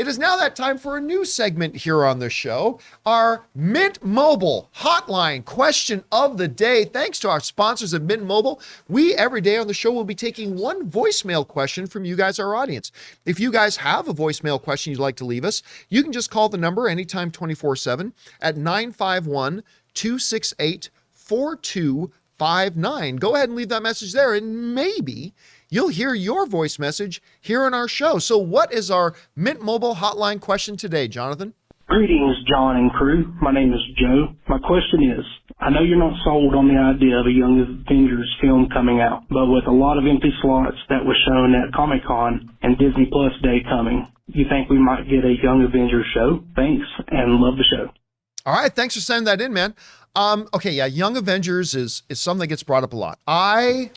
It is now that time for a new segment here on the show, our Mint Mobile Hotline Question of the Day. Thanks to our sponsors at Mint Mobile, we every day on the show will be taking one voicemail question from you guys, our audience. If you guys have a voicemail question you'd like to leave us, you can just call the number anytime 24/7 at 951-268-4259. Go ahead and leave that message there, and maybe you'll hear your voice message here on our show. So what is our Mint Mobile hotline question today, Jonathan? Greetings, John and crew. My name is Joe. My question is, I know you're not sold on the idea of a Young Avengers film coming out, but with a lot of empty slots that was shown at Comic-Con and Disney Plus Day coming, you think we might get a Young Avengers show? Thanks, and love the show. All right, thanks for sending that in, man. Okay, yeah, Young Avengers is something that gets brought up a lot. I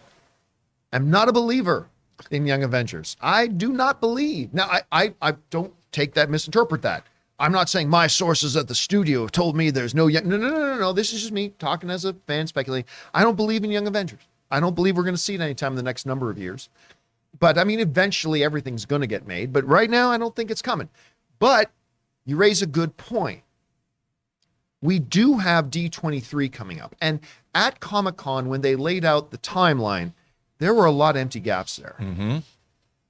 am not a believer in Young Avengers. I do not believe. Now, I don't take that, misinterpret that. I'm not saying my sources at the studio have told me there's no Young. No. This is just me talking as a fan speculating. I don't believe in Young Avengers. I don't believe we're going to see it anytime in the next number of years. But I mean, eventually everything's going to get made. But right now, I don't think it's coming. But you raise a good point. We do have D23 coming up. And at Comic-Con, when they laid out the timeline, there were a lot of empty gaps there. Mm-hmm.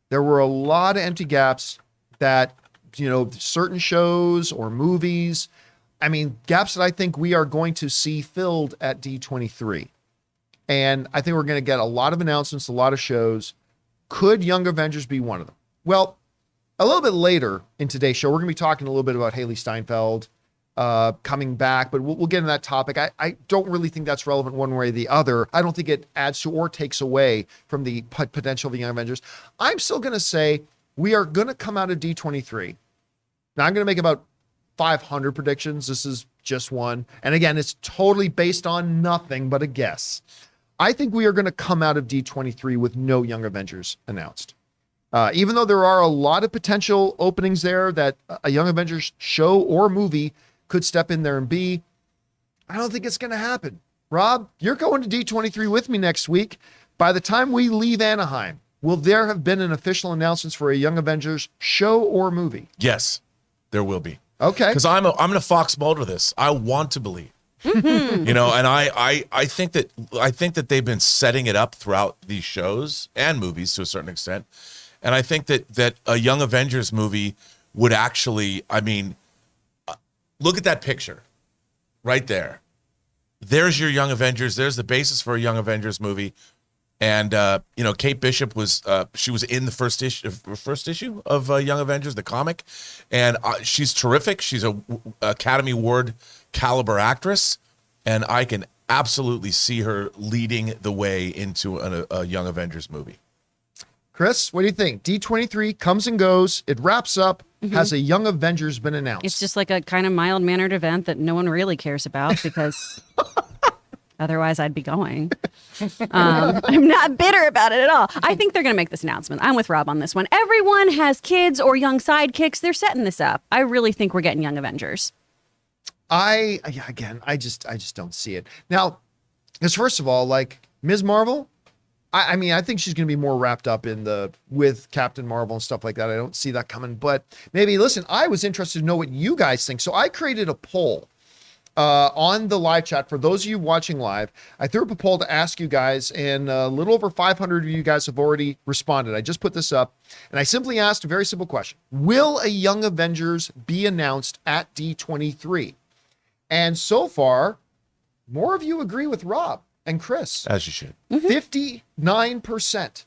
There were a lot of empty gaps that, you know, certain shows or movies, I mean, gaps that I think we are going to see filled at D23. And I think we're going to get a lot of announcements, a lot of shows. Could Young Avengers be one of them? Well, a little bit later in today's show, we're going to be talking a little bit about Haley Steinfeld coming back, but we'll get into that topic. I don't really think that's relevant one way or the other. I don't think it adds to or takes away from the potential of the Young Avengers. I'm still going to say we are going to come out of D23. Now, I'm going to make about 500 predictions. This is just one. And again, it's totally based on nothing but a guess. I think we are going to come out of D23 with no Young Avengers announced. Even though there are a lot of potential openings there that a Young Avengers show or movie could step in there and be, I don't think it's going to happen. Rob, you're going to D23 with me next week. By the time we leave Anaheim, will there have been an official announcement for a Young Avengers show or movie? Yes, there will be. Okay. Because I'm in a Fox mode with this. I want to believe. Mm-hmm. You know, and I think that they've been setting it up throughout these shows and movies to a certain extent. And I think that a Young Avengers movie would actually, I mean, look at that picture right there. There's your Young Avengers. There's the basis for a Young Avengers movie. And, you know, Kate Bishop was in the first issue of Young Avengers, the comic. And she's terrific. She's a Academy Award caliber actress. And I can absolutely see her leading the way into a Young Avengers movie. Chris, what do you think? D23 comes and goes. It wraps up. Mm-hmm. Has a Young Avengers been announced? It's just like a kind of mild-mannered event that no one really cares about because otherwise I'd be going. I'm not bitter about it at all. I think they're going to make this announcement. I'm with Rob on this one. Everyone has kids or young sidekicks. They're setting this up. I really think we're getting Young Avengers. I just don't see it. Now, because first of all, like Ms. Marvel, I mean, I think she's going to be more wrapped up with Captain Marvel and stuff like that. I don't see that coming, but maybe, listen, I was interested to know what you guys think. So I created a poll on the live chat. For those of you watching live, I threw up a poll to ask you guys, and a little over 500 of you guys have already responded. I just put this up, and I simply asked a very simple question. Will a Young Avengers be announced at D23? And so far, more of you agree with Rob and Chris. As you should. 59%.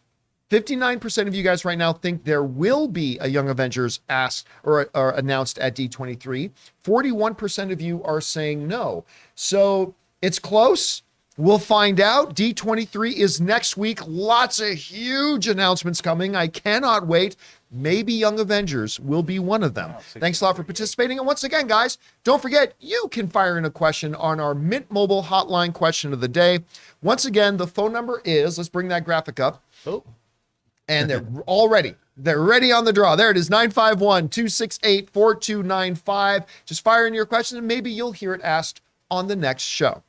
59% of you guys right now think there will be a Young Avengers asked or announced at D23. 41% of you are saying no. So it's close. We'll find out. D23 is next week. Lots of huge announcements coming. I cannot wait. Maybe Young Avengers will be one of them. Thanks a lot for participating. And once again, guys, don't forget, you can fire in a question on our Mint Mobile hotline question of the day. Once again, the phone number is, let's bring that graphic up. Oh. And they're all ready. They're ready on the draw. There it is, 951-268-4295. Just fire in your question and maybe you'll hear it asked on the next show.